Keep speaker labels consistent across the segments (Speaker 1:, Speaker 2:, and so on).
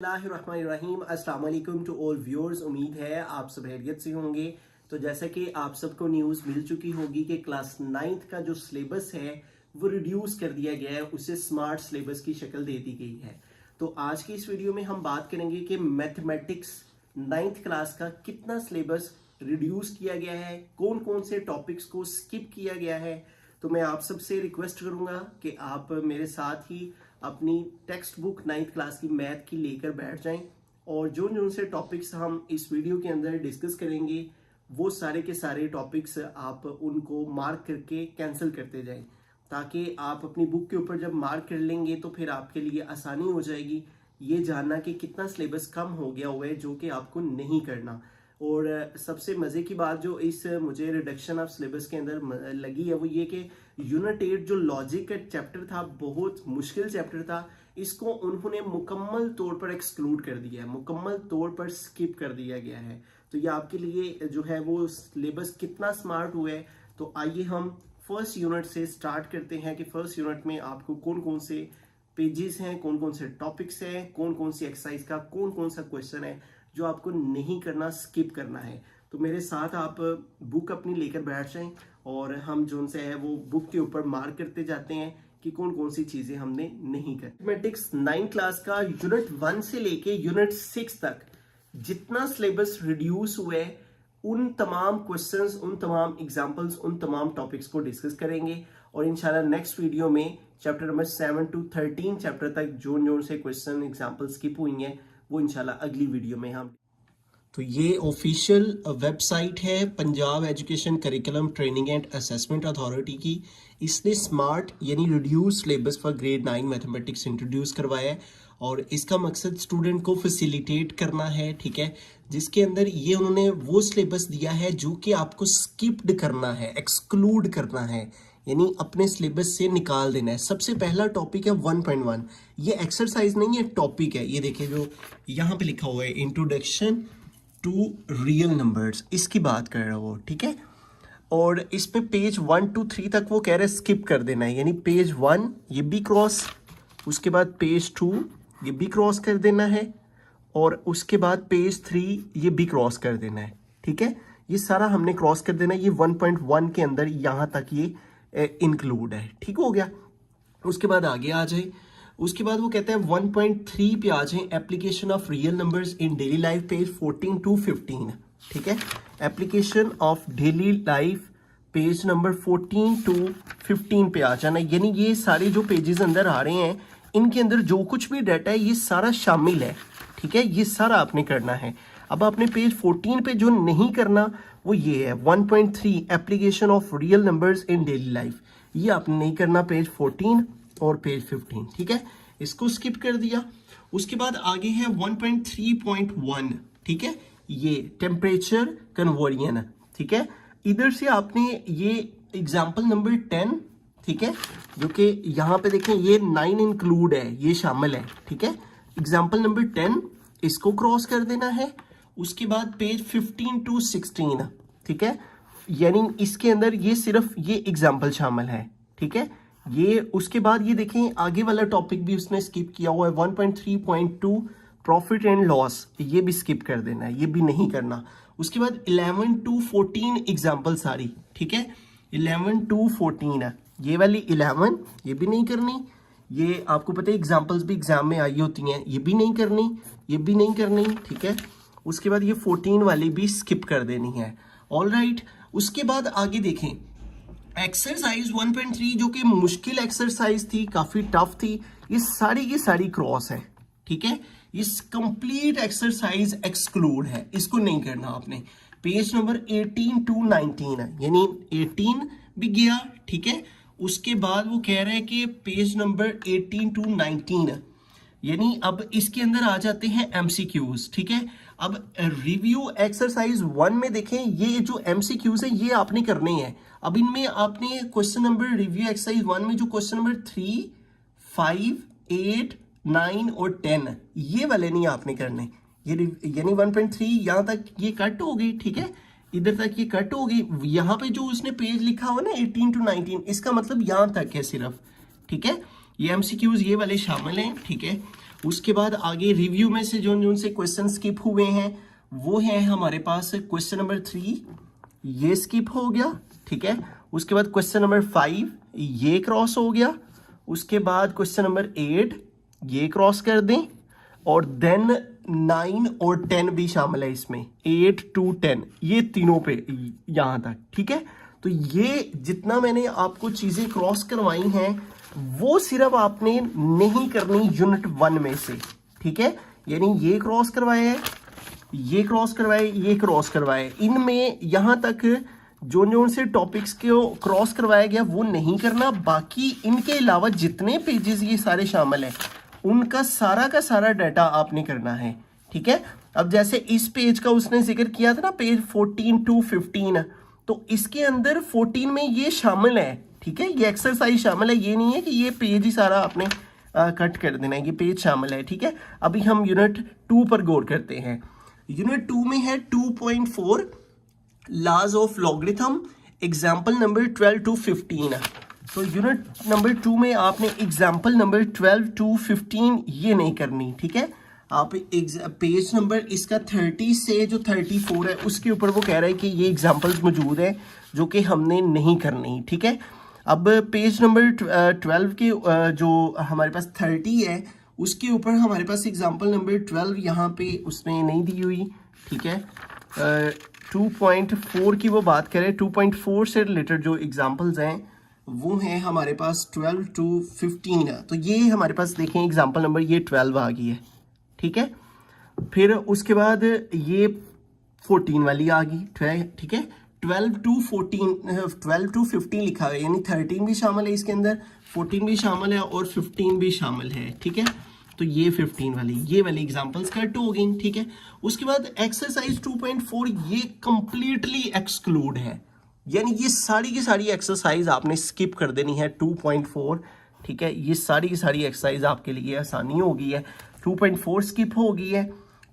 Speaker 1: बिस्मिल्लाहिर्रहमानिर्रहीम अस्सलाम वालेकुम टू ऑल व्यूअर्स। उम्मीद है आप सब खैरियत से होंगे। तो जैसा कि आप सबको न्यूज़ मिल चुकी होगी कि क्लास 9th का जो सिलेबस है वो रिड्यूस कर दिया गया है, उसे स्मार्ट सिलेबस की शक्ल दे दी गई है। तो आज की इस वीडियो में हम बात करेंगे कि मैथमेटिक्स 9th क्लास का कितना सिलेबस रिड्यूस किया गया है, कौन कौन से टॉपिक्स को स्किप किया गया है। तो मैं आप सबसे रिक्वेस्ट करूंगा कि आप मेरे साथ ही अपनी टेक्स्ट बुक 9th क्लास की मैथ की लेकर बैठ जाएं और जो जो से टॉपिक्स हम इस वीडियो के अंदर डिस्कस करेंगे वो सारे के सारे टॉपिक्स आप उनको मार्क करके कैंसिल करते जाएं, ताकि आप अपनी बुक के ऊपर जब मार्क कर लेंगे तो फिर आपके लिए आसानी हो जाएगी ये जानना कि कितना सिलेबस कम हो गया हुआ है जो कि आपको नहीं करना। और सबसे मज़े की बात जो इस मुझे रिडक्शन ऑफ सिलेबस के अंदर लगी है वो ये कि यूनिट 8 जो लॉजिक का चैप्टर था, बहुत मुश्किल चैप्टर था, इसको उन्होंने मुकम्मल तौर पर एक्सक्लूड कर दिया है, मुकम्मल तौर पर स्किप कर दिया गया है। तो ये आपके लिए जो है वो सिलेबस कितना स्मार्ट हुआ है। तो आइए हम फर्स्ट यूनिट से स्टार्ट करते हैं कि फर्स्ट यूनिट में आपको कौन कौन से पेजेस हैं, कौन कौन से टॉपिक्स हैं, कौन कौन सी एक्सरसाइज का कौन कौन सा क्वेश्चन है जो आपको नहीं करना, स्किप करना है। तो मेरे साथ आप बुक अपनी लेकर बैठ जाएं और हम जो से है वो बुक के ऊपर मार्क करते जाते हैं कि कौन कौन सी चीजें हमने नहीं कर। मैथमेटिक्स 9th क्लास का यूनिट 1 से लेके यूनिट 6 तक जितना सिलेबस रिड्यूस हुआ है उन तमाम क्वेश्चंस, उन तमाम एग्जांपल्स, उन तमाम टॉपिक्स को डिस्कस करेंगे और इंशाल्लाह नेक्स्ट वीडियो में चैप्टर नंबर 7 to 13 चैप्टर तक जो जो से क्वेश्चन एग्जांपल स्किप हुई हैं वो इंशाल्लाह अगली वीडियो में हम। तो ये ऑफिशियल वेबसाइट है Punjab education curriculum training and assessment authority की। इसने स्मार्ट यानी reduce syllabus for grade 9 mathematics introduce करवाया है और इसका मकसद स्टूडेंट को फैसिलिटेट करना है, ठीक है, जिसके अंदर ये उन्होंने वो सिलेबस दिया है जो कि आपको स्किप्ड करना है, एक्सक्लूड करना है, यानी अपने सिलेबस से निकाल देना है। सबसे पहला टॉपिक है 1.1। ये एक्सरसाइज नहीं है, टॉपिक है। ये देखिए जो यहाँ पे लिखा हुआ है इंट्रोडक्शन टू रियल नंबर्स, इसकी बात कर रहा है वो, ठीक है। और इसमें पेज 1 to 3 तक वो कह रहे हैं स्किप कर देना है, यानी पेज 1 ये भी क्रॉस, उसके बाद पेज 2 ये भी क्रॉस कर देना है और उसके बाद पेज 3 ये भी क्रॉस कर देना है, ठीक है। ये सारा हमने क्रॉस कर देना है। ये 1.1 के अंदर यहाँ तक ये इंक्लूड है, ठीक हो गया। उसके बाद आगे आ जाए, उसके बाद वो कहते हैं 1.3 पे आ जाए, application of real numbers in daily life, page 14 to 15, ठीक है। Application of daily life page number 14 to 15 पे आ जाना, यानी ये सारे जो पेजेस अंदर आ रहे हैं इनके अंदर जो कुछ भी डाटा है ये सारा शामिल है, ठीक है। ये सारा आपने करना है। अब आपने पेज 14 पे जो नहीं करना वो ये है 1.3 application of real numbers in daily life, ये आपने नहीं करना, पेज 14 और पेज 15, ठीक है, इसको स्किप कर दिया। उसके बाद आगे है 1.3.1, ठीक है, ये टेम्परेचर कन्वर्जन, ठीक है। इधर से आपने ये एग्जाम्पल नंबर 10, ठीक है, जो कि यहाँ पे देखें ये 9 इंक्लूड है, ये शामिल है, ठीक है। एग्जाम्पल नंबर 10 इसको क्रॉस कर देना है। उसके बाद पेज 15 to 16, ठीक है, यानी इसके अंदर ये सिर्फ ये एग्जाम्पल शामिल है, ठीक है। ये उसके बाद ये देखें आगे वाला टॉपिक भी उसने स्किप किया हुआ है 1.3.2 प्रॉफिट एंड लॉस, ये भी स्किप कर देना है, ये भी नहीं करना। उसके बाद 11 to 14 एग्जाम्पल सारी, ठीक है, 11 to 14 है, ये वाली 11 ये भी नहीं करनी। ये आपको पता है एग्जाम्पल्स भी एग्जाम में आई होती हैं, ये भी नहीं करनी, ये भी नहीं करनी, ठीक है। उसके बाद ये 14 वाली भी स्किप कर देनी है, ऑल राइट। उसके बाद आगे देखें एक्सरसाइज 1.3 जो कि मुश्किल एक्सरसाइज थी, काफी टफ थी, ये सारी की सारी क्रॉस है, ठीक है। इस कंप्लीट एक्सरसाइज एक्सक्लूड है, इसको नहीं करना आपने। पेज नंबर 18 to 19 है, यानी 18 भी गया, ठीक है। उसके बाद वो कह रहे हैं कि पेज नंबर 18 to 19, यानी अब इसके अंदर आ जाते हैं MCQs, ठीक है। अब रिव्यू एक्सरसाइज 1 में देखें ये जो MCQs हैं ये आपने करने हैं। अब इनमें आपने क्वेश्चन नंबर रिव्यू एक्सरसाइज 1 में जो क्वेश्चन नंबर 3, 5, 8, 9 और 10 ये वाले नहीं आपने करने, ये यानी 1.3 यहाँ तक ये कट हो गई, ठीक है, इधर तक ये कट हो गई। यहाँ पे जो उसने पेज लिखा हुआ ना 18 to 19, इसका मतलब यहाँ तक है सिर्फ, ठीक है। ये MCQs ये वाले शामिल हैं, ठीक है। उसके बाद आगे रिव्यू में से जो से क्वेश्चन स्किप हुए हैं वो है हमारे पास क्वेश्चन नंबर 3, ये स्किप हो गया, ठीक है। उसके बाद क्वेश्चन नंबर 5 ये क्रॉस हो गया। उसके बाद क्वेश्चन नंबर 8 ये क्रॉस कर दें, और देन 9 और 10 भी शामिल है इसमें, 8 to 10 ये तीनों पे यहां तक, ठीक है। तो ये जितना मैंने आपको चीजें क्रॉस करवाई हैं वो सिर्फ आपने नहीं करनी यूनिट 1 में से, ठीक है। यानी ये क्रॉस करवाए, ये क्रॉस करवाए, ये क्रॉस करवाए, इनमें यहां तक जो से टॉपिक्स को क्रॉस करवाया गया वो नहीं करना। बाकी इनके अलावा जितने पेजेस ये सारे शामिल हैं उनका का सारा डाटा आपने करना है, ठीक है। अब जैसे इस पेज का उसने जिक्र किया था ना, पेज 14 to 15, तो इसके अंदर 14 में ये शामिल है, ठीक है। ये एक्सरसाइज शामिल है, ये नहीं है कि ये पेज ही सारा आपने कट कर देना है, ये पेज शामिल है, ठीक है। अभी हम यूनिट 2 पर गौर करते हैं। यूनिट 2 में है 2.4 laws of logarithm, example number 12 to 15। तो यूनिट नंबर 2 में आपने एग्जाम्पल नंबर 12 to 15 ये नहीं करनी, ठीक है। आप पेज नंबर इसका 30 से जो 34 है उसके ऊपर वो कह रहा है कि ये एग्जाम्पल्स मौजूद है जो कि हमने नहीं करनी, ठीक है। अब पेज नंबर 12 के जो हमारे पास 30 है उसके ऊपर हमारे पास एग्जाम्पल नंबर 12 यहाँ पे उसने नहीं दी हुई, ठीक है। 2.4 की वो बात करें, 2.4 से रिलेटेड जो एग्जाम्पल्स हैं वो हैं हमारे पास 12 to 15। तो ये हमारे पास देखें एग्जाम्पल नंबर ये 12 आ गई है, ठीक है। फिर उसके बाद ये 14 वाली आ गई, ठीक है। 12 to 15 लिखा है, यानी 13 भी शामिल है इसके अंदर, 14 भी शामिल है और 15 भी शामिल है, ठीक है। तो ये 15 वाली ये वाली एग्जांपल्स कट हो गई, ठीक है। उसके बाद एक्सरसाइज 2.4 ये कंप्लीटली एक्सक्लूड है, यानी ये सारी की सारी एक्सरसाइज आपने स्किप कर देनी है 2.4, ठीक है। ये सारी की सारी एक्सरसाइज आपके लिए आसानी हो गई है, 2.4 स्किप हो गई है,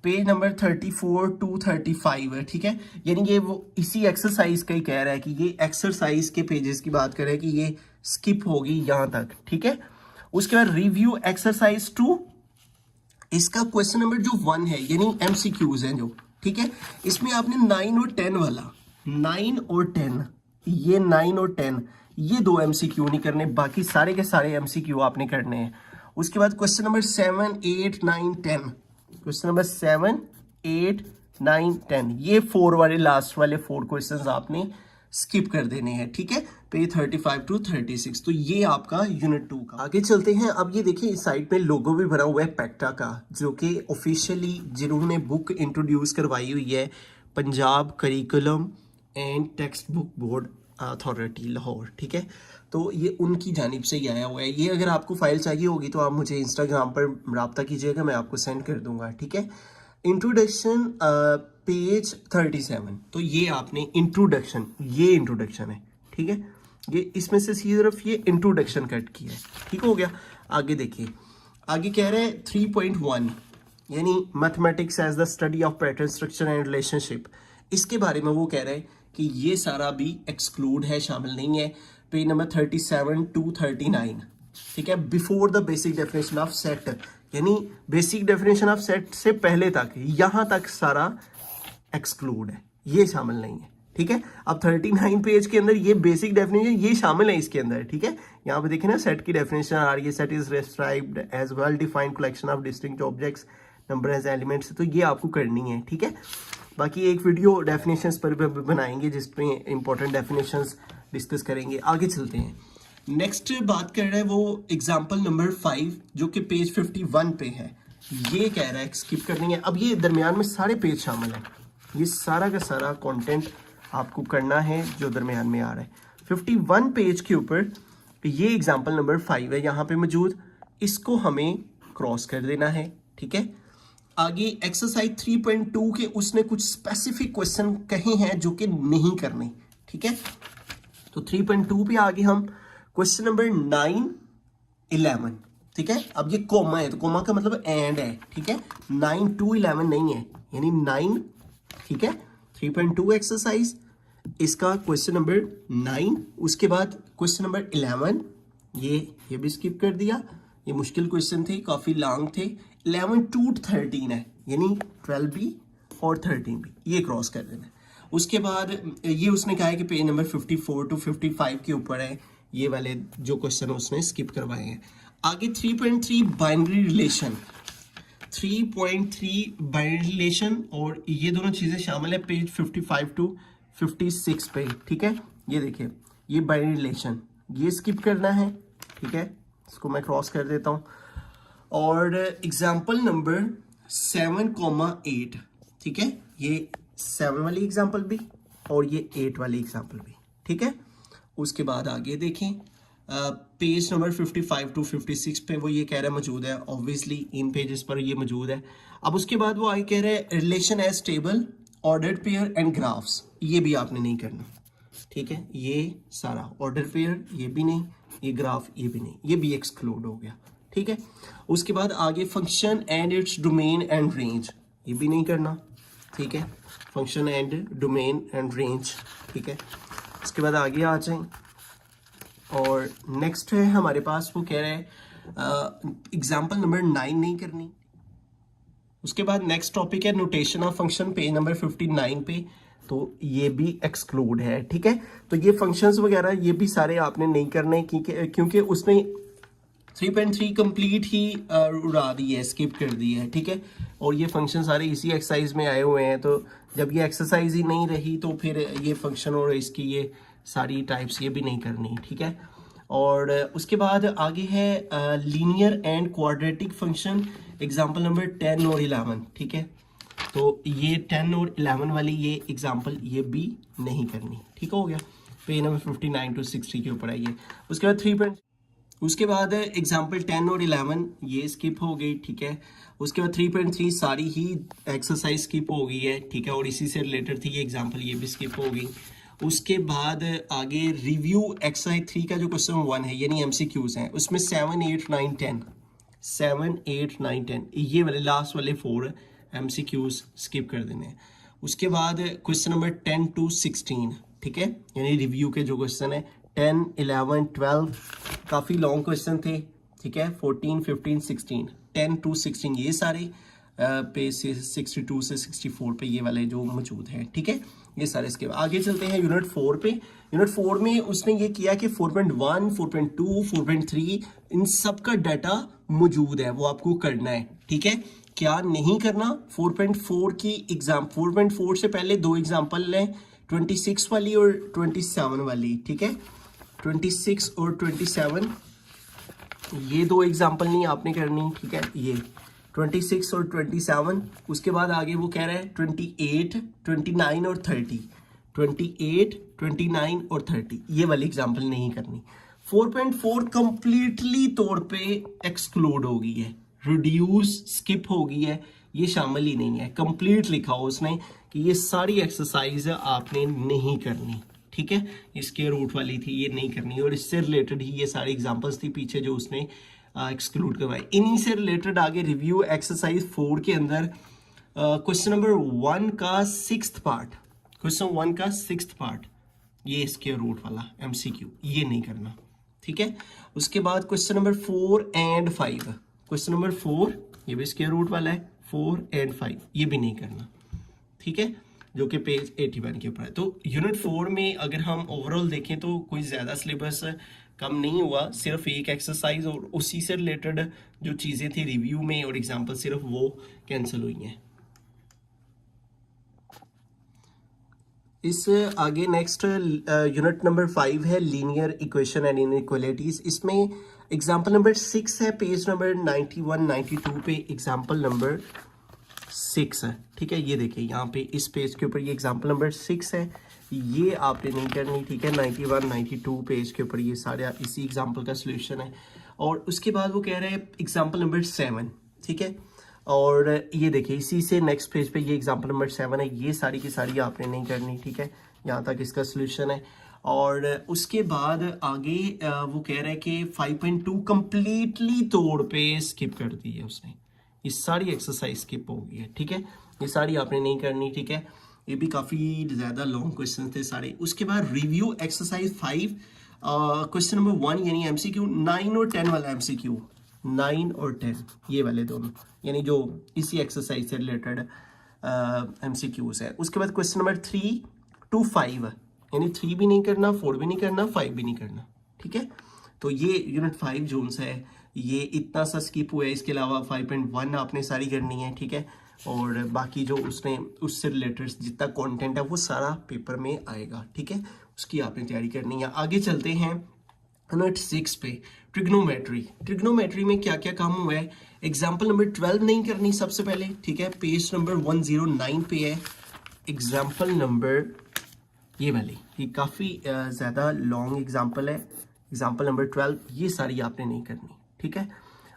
Speaker 1: पेज नंबर 34 to 35 है, ठीक है। यानी ये वो इसी एक्सरसाइज का ही कह रहा है कि ये एक्सरसाइज के पेजेस की बात कर रहे हैं कि ये स्किप होगी यहां तक, ठीक है। उसके बाद रिव्यू एक्सरसाइज 2, इसका क्वेश्चन नंबर जो 1 है यानी एमसीक्यूज हैं जो, ठीक है। इसमें आपने 9 और 10 वाला, 9 और 10, ये 9 और 10 ये 2 एमसीक्यू नहीं करने, बाकी सारे के सारे एमसीक्यू आपने करने हैं। उसके बाद क्वेश्चन नंबर 7, 8, 9, 10, क्वेश्चन नंबर 7, 8, 9, 10 ये 4 वाले लास्ट वाले 4 क्वेश्चंस आपने स्किप कर देने हैं, ठीक है। Page 35 to 36। तो ये आपका यूनिट 2 का। आगे चलते हैं। अब ये देखिए इस साइड पे लोगो भी बना हुआ है पैक्टा का, जो कि ऑफिशियली जिन्होंने बुक इंट्रोड्यूस करवाई हुई है, Punjab curriculum and text book board authority Lahore, ठीक है। तो ये उनकी जानिब से ही आया हुआ है। ये अगर आपको फाइल चाहिए होगी तो आप मुझे इंस्टाग्राम पर रब्ता कीजिएगा, मैं आपको सेंड कर दूंगा, ठीक है। इंट्रोडक्शन पेज 37, तो ये आपने इंट्रोडक्शन, ये इंट्रोडक्शन है, ठीक है। ये इसमें से सिर्फ ये इंट्रोडक्शन कट किया है, ठीक हो गया। आगे देखिए, आगे कह रहे हैं 3.1 यानी mathematics as the study of pattern structure and relationship, इसके बारे में वो कह रहे हैं कि ये सारा भी एक्सक्लूड है, शामिल नहीं है। पेज नंबर 37 to 39, ठीक है। Before the basic definition of set, यानी बेसिक डेफिनेशन ऑफ सेट से पहले तक यहां तक सारा एक्सक्लूड है, ये शामिल नहीं है, ठीक है। अब 39 पेज के अंदर ये बेसिक डेफिनेशन ये शामिल है इसके अंदर, ठीक है। यहाँ पे देखिए ना, सेट की डेफिनेशन आ रही है, set is described as well defined collection of distinct objects number as elements, तो ये आपको करनी है, ठीक है। बाकी एक वीडियो डेफिनेशंस पर भी बनाएंगे जिसमें इंपॉर्टेंट डेफिनेशंस डिस्कस करेंगे। आगे चलते हैं। नेक्स्ट बात कर रहे हैं वो एग्जाम्पल नंबर 5 जो कि पेज 51 पे है, ये कह रहा है स्किप करनी है। अब ये दरमियान में सारे पेज शामिल हैं, ये सारा का सारा कंटेंट आपको करना है जो दरमियान में आ रहा है। 51 पेज के ऊपर ये एग्जाम्पल नंबर 5 है यहाँ पे मौजूद, इसको हमें क्रॉस कर देना है, ठीक है। आगे एक्सरसाइज 3.2 के उसने कुछ स्पेसिफिक क्वेश्चन कहे हैं जो कि नहीं करने, ठीक है। तो 3.2 पे आगे हम क्वेश्चन नंबर 9, 11, ठीक है। अब ये कोमा है तो कोमा का मतलब एंड है, ठीक है। 9 to 11 नहीं है, यानी 9, ठीक है। 3.2 एक्सरसाइज इसका क्वेश्चन नंबर 9, उसके बाद क्वेश्चन नंबर 11 ये भी स्किप कर दिया, ये मुश्किल क्वेश्चन थे, काफी लॉन्ग थे। 11 टू 13 है, यानी 12B और 13B ये क्रॉस कर देना है। उसके बाद ये उसने कहा है कि पेज नंबर 54 टू 55 के ऊपर है, ये वाले जो क्वेश्चन उसने स्किप करवाए हैं। आगे 3.3 बाइनरी रिलेशन, 3.3 बाइनरी रिलेशन और ये दोनों चीज़ें शामिल है पेज 55 टू 56 पे, ठीक है। ये देखिए ये बाइनरी रिलेशन, ये स्किप करना है, ठीक है, इसको मैं क्रॉस कर देता हूँ। और एग्जाम्पल नंबर 7,8, ठीक है, ये 7 वाली एग्जाम्पल भी और ये 8 वाली एग्जाम्पल भी, ठीक है। उसके बाद आगे देखें पेज नंबर 55 टू 56 पे वो ये कह रहा है मौजूद है, ऑब्वियसली इन पेजेस पर ये मौजूद है। अब उसके बाद वो आगे कह रहे हैं relation as table, ordered pair and graphs, ये भी आपने नहीं करना, ठीक है। ये सारा ऑर्डर पेयर ये भी नहीं, ये ग्राफ ये भी नहीं, ये भी एक्सक्लूड हो गया, ठीक है। उसके बाद आगे function and its domain and range, ये भी नहीं करना, ठीक है, function and domain and range, ठीक है। उसके बाद आगे आ जाएं और नेक्स्ट है हमारे पास, वो कह रहे हैं एग्जाम्पल नंबर 9 नहीं करनी। उसके बाद नेक्स्ट टॉपिक है notation of function, page number 59 पे, तो ये भी एक्सक्लूड है, ठीक है। तो ये फंक्शंस वगैरह ये भी सारे आपने नहीं करने, क्योंकि उसने 3.3 कंप्लीट ही उड़ा दी है, स्किप कर दी है, ठीक है। और ये फंक्शन सारे इसी एक्सरसाइज में आए हुए हैं, तो जब ये एक्सरसाइज ही नहीं रही तो फिर ये फंक्शन और इसकी ये सारी टाइप्स ये भी नहीं करनी, ठीक है। और उसके बाद आगे है linear and quadratic function, example number 10 और 11, ठीक है। तो ये 10 और 11 वाली ये एग्जाम्पल ये भी नहीं करनी, ठीक हो गया। पेज नंबर 59 टू 60 के ऊपर आइए। उसके बाद उसके बाद एग्जाम्पल 10 और 11 ये स्किप हो गई, ठीक है। उसके बाद 3.3 सारी ही एक्सरसाइज स्किप हो गई है, ठीक है, और इसी से रिलेटेड थी ये एग्जाम्पल, ये भी स्किप हो गई। उसके बाद आगे रिव्यू एक्सरसाइज 3 का जो क्वेश्चन 1 है, यानी MCQs हैं, उसमें 7, 8, 9, 10, 7, 8, 9, 10 ये वाले लास्ट वाले 4 MCQs स्किप कर देने हैं। उसके बाद क्वेश्चन नंबर 10 टू 16, ठीक है, यानी रिव्यू के जो क्वेश्चन है 10, 11, 12 काफ़ी लॉन्ग क्वेश्चन थे, ठीक है, 14, 15, 16, 10 टू 16 ये सारे पेज से 62 से 64 पे ये वाले जो मौजूद हैं, ठीक है, ये सारे। इसके आगे चलते हैं यूनिट 4 पे। यूनिट 4 में उसने ये किया कि 4.1, 4.2, 4.3 इन सब का डाटा मौजूद है, वो आपको करना है, ठीक है। क्या नहीं करना, 4.4 की एग्जाम 4.4 से पहले 2 एग्जाम्पल लें, 26 वाली और 27 वाली, ठीक है, 26 और 27 ये 2 एग्जाम्पल नहीं आपने करनी, ठीक है, ये 26 और 27। उसके बाद आगे वो कह रहा है 28, 29 और 30, 28, 29 और 30 ये वाली एग्जाम्पल नहीं करनी। 4.4 कंप्लीटली तौर पे एक्सक्लूड हो गई है, रिड्यूस स्किप हो गई है, ये शामिल ही नहीं है। कंप्लीट लिखा हो उसने कि ये सारी एक्सरसाइज आपने नहीं करनी, ठीक है, इसके रूट वाली थी ये नहीं करनी, और इससे रिलेटेड ही ये सारी एग्जांपल्स थी पीछे जो उसने एक्सक्लूड करवाए। इन्हीं से रिलेटेड आगे रिव्यू एक्सरसाइज 4 के अंदर क्वेश्चन नंबर 1 का 6th पार्ट, क्वेश्चन 1 का 6th पार्ट ये इसके रूट वाला MCQ ये नहीं करना, ठीक है। उसके बाद question number 4 and 5, question number 4 ये भी इसके रूट वाला है, 4 एंड 5 ये भी नहीं करना, ठीक है, जो कि पेज 81 के ऊपर है। तो यूनिट 4 में अगर हम ओवरऑल देखें तो कोई ज़्यादा सिलेबस कम नहीं हुआ, सिर्फ एक एक्सरसाइज और उसी से रिलेटेड जो चीज़ें थी रिव्यू में और एग्जाम्पल सिर्फ वो कैंसिल हुई हैं। इस आगे नेक्स्ट यूनिट नंबर 5 है लीनियर इक्वेशन एंड इनइक्वालिटीज। इसमें एग्जाम्पल नंबर 6 है, पेज नंबर 91, 92 पे एग्जाम्पल नंबर 6 है, ठीक है। ये देखिए यहाँ पे इस पेज के ऊपर ये एग्जाम्पल नंबर 6 है, ये आपने नहीं करनी, ठीक है। 91, 92 पेज के ऊपर ये सारे इसी एग्जाम्पल का सोल्यूशन है। और उसके बाद वो कह रहे हैं एग्जाम्पल नंबर 7, ठीक है। और ये देखिए इसी से नेक्स्ट पेज पे ये एग्जाम्पल नंबर 7 है, ये सारी की सारी आपने नहीं करनी, ठीक है, यहाँ तक इसका सोल्यूशन है। और उसके बाद आगे वो कह रहे हैं कि 5.2 कंप्लीटली तौर पे स्किप कर दी है उसने, ये सारी एक्सरसाइज स्किप हो गई है, ठीक है, ये सारी आपने नहीं करनी, ठीक है। ये भी काफ़ी ज़्यादा लॉन्ग क्वेश्चन थे सारे। उसके बाद रिव्यू एक्सरसाइज 5 क्वेश्चन नंबर 1 यानी MCQ 9 और 10 वाला MCQ 9 और 10 ये वाले दोनों यानी जो इसी एक्सरसाइज से रिलेटेड MCQs है। उसके बाद क्वेश्चन नंबर 3 to 5, यानी 3 भी नहीं करना, 4 भी नहीं करना, 5 भी नहीं करना, ठीक है। तो ये यूनिट 5 जोन्स है, ये इतना सा स्किप हुआ है। इसके अलावा 5.1 आपने सारी करनी है, ठीक है। और बाकी जो उसने उससे रिलेटेड जितना कंटेंट है वो सारा पेपर में आएगा, ठीक है। उसकी आपने तैयारी करनी है। आगे चलते हैं यूनिट 6 पे, ट्रिग्नोमेट्री में क्या क्या काम हुआ है। एग्जाम्पल नंबर 12 नहीं करनी सबसे पहले, ठीक है। पेज नंबर 109 पे है एग्जाम्पल नंबर, ये वाली, ये काफ़ी ज़्यादा लॉन्ग एग्जाम्पल है। एग्जाम्पल नंबर 12 ये सारी आपने नहीं करनी, ठीक है।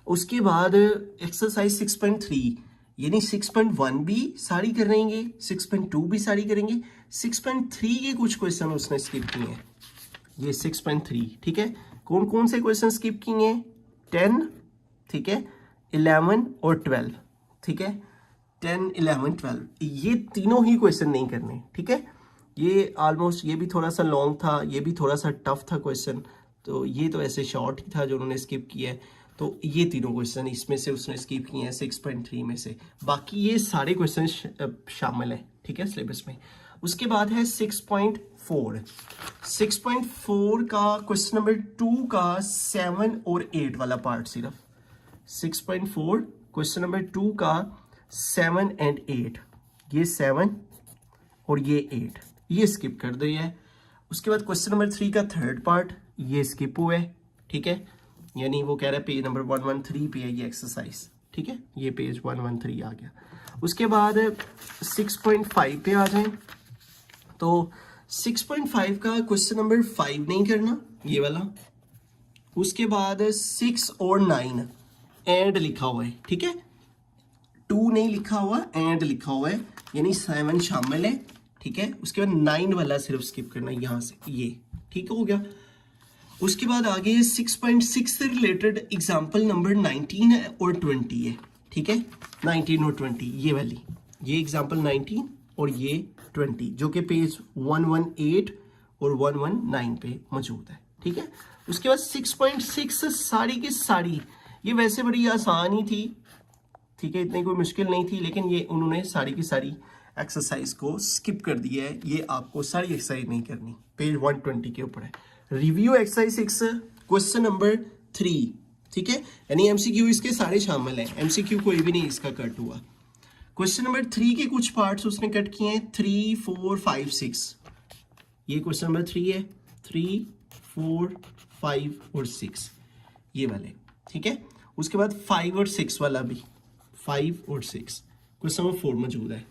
Speaker 1: उसके बाद एक्सरसाइज 6.3, यानी 6.1 भी सारी करेंगे, 6.2 भी सारी करेंगे, 6.3 के कुछ क्वेश्चन उसने स्किप किए हैं। ये 6.3, ठीक है। कौन कौन से क्वेश्चन स्किप किए हैं? 10, ठीक है, 11 और 12, ठीक है। 10, 11, 12 ये तीनों ही क्वेश्चन नहीं करने, ठीक है। ये ऑलमोस्ट, ये भी थोड़ा सा लॉन्ग था, ये भी थोड़ा सा टफ था क्वेश्चन, तो ये तो ऐसे शॉर्ट ही था जो उन्होंने स्किप किया है। तो ये तीनों क्वेश्चन इसमें से उसने स्किप किए हैं 6.3 में से। बाकी ये सारे क्वेश्चन शामिल हैं, ठीक है, सिलेबस में। उसके बाद है 6.4। 6.4 का क्वेश्चन नंबर 2 का 7 और 8 वाला पार्ट सिर्फ। 6.4 क्वेश्चन नंबर 2 का 7 and 8, ये 7 और ये 8, ये स्किप कर दिया है। उसके बाद क्वेश्चन नंबर 3 का थर्ड पार्ट, ये स्किप हुआ है, ठीक है। यानी वो कह रहा है पेज नंबर 113 पे है ये एक्सरसाइज, ठीक है। ये पेज 113 आ गया। उसके बाद 6.5 पे आ जाएं, तो 6.5 का क्वेश्चन नंबर 5 नहीं करना, ये वाला। उसके बाद 6 और 9 एंड लिखा हुआ है, ठीक है। 2 नहीं लिखा हुआ, एंड लिखा हुआ है, यानी 7 शामिल है, ठीक है। उसके बाद 9 वाला सिर्फ स्किप करना है यहाँ से, ये ठीक हो गया। उसके बाद आगे 6.6 से रिलेटेड एग्जाम्पल नंबर 19 है और 20 है, ठीक है। 19 और 20 ये वाली, ये एग्जाम्पल 19 और ये 20 जो कि पेज 118 और 119 पे मौजूद है, ठीक है। उसके बाद 6.6 सारी की सारी, ये वैसे बड़ी आसान ही थी, ठीक है, इतनी कोई मुश्किल नहीं थी, लेकिन ये उन्होंने सारी की सारी एक्सरसाइज को स्किप कर दिया है। ये आपको सारी एक्सरसाइज नहीं करनी, पेज 120 के ऊपर है। रिव्यू एक्सरसाइज 6 क्वेश्चन नंबर 3, ठीक है, यानी MCQ इसके सारे शामिल हैं, MCQ कोई भी नहीं इसका कट हुआ। क्वेश्चन नंबर 3 के कुछ पार्ट्स उसने कट किए हैं, 3, 4, 5, 6, ये क्वेश्चन नंबर 3 है, 3, 4, 5 और 6 ये वाले, ठीक है। उसके बाद 5 और 6 वाला भी, 5 और 6 क्वेश्चन नंबर 4 मौजूद है।